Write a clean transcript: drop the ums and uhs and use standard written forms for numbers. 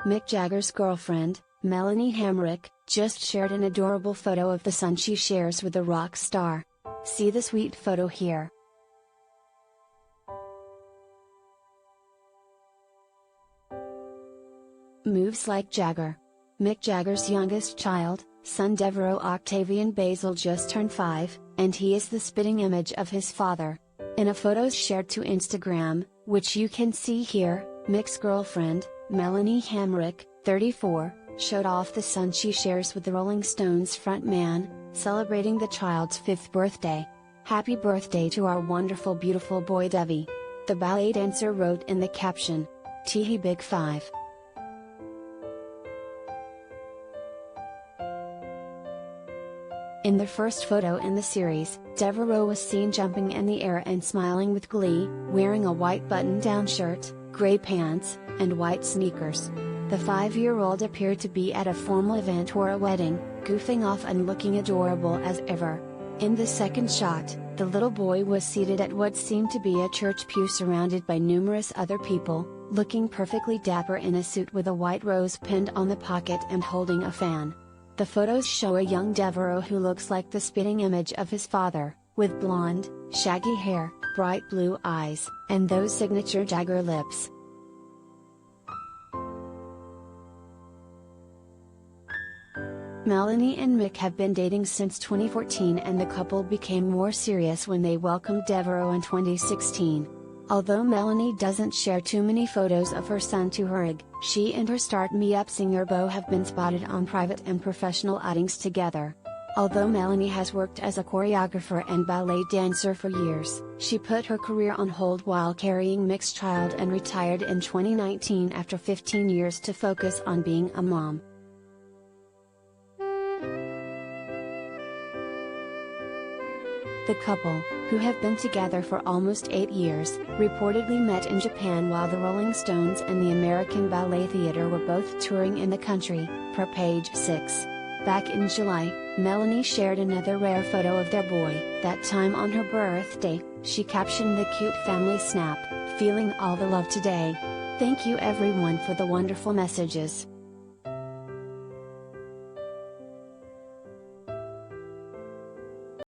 Mick Jagger's girlfriend, Melanie Hamrick, just shared an adorable photo of the son she shares with the rock star. See the sweet photo here. Moves like Jagger. Mick Jagger's youngest child, son Deveraux Octavian Basil just turned 5, and he is the spitting image of his father. In a photo shared to Instagram, which you can see here, Mick's girlfriend, Melanie Hamrick, 34, showed off the son she shares with the Rolling Stones frontman, celebrating the child's 5th birthday. "Happy birthday to our wonderful beautiful boy Devi," the ballet dancer wrote in the caption. Teehee Big 5. In the first photo in the series, Deveraux was seen jumping in the air and smiling with glee, wearing a white button-down shirt, gray pants, and white sneakers. The 5-year-old appeared to be at a formal event or a wedding, goofing off and looking adorable as ever. In the second shot, the little boy was seated at what seemed to be a church pew surrounded by numerous other people, looking perfectly dapper in a suit with a white rose pinned on the pocket and holding a fan. The photos show a young Deveraux who looks like the spitting image of his father, with blonde, shaggy hair, bright blue eyes, and those signature Jagger lips. Melanie and Mick have been dating since 2014, and the couple became more serious when they welcomed Deveraux in 2016. Although Melanie doesn't share too many photos of her son to her IG, she and her start-me-up singer beau have been spotted on private and professional outings together. Although Melanie has worked as a choreographer and ballet dancer for years, she put her career on hold while carrying Mick's child and retired in 2019 after 15 years to focus on being a mom. The couple, who have been together for almost 8 years, reportedly met in Japan while the Rolling Stones and the American Ballet Theatre were both touring in the country, per Page 6. Back in July, Melanie shared another rare photo of their boy, that time on her birthday. She captioned the cute family snap, "Feeling all the love today. Thank you everyone for the wonderful messages."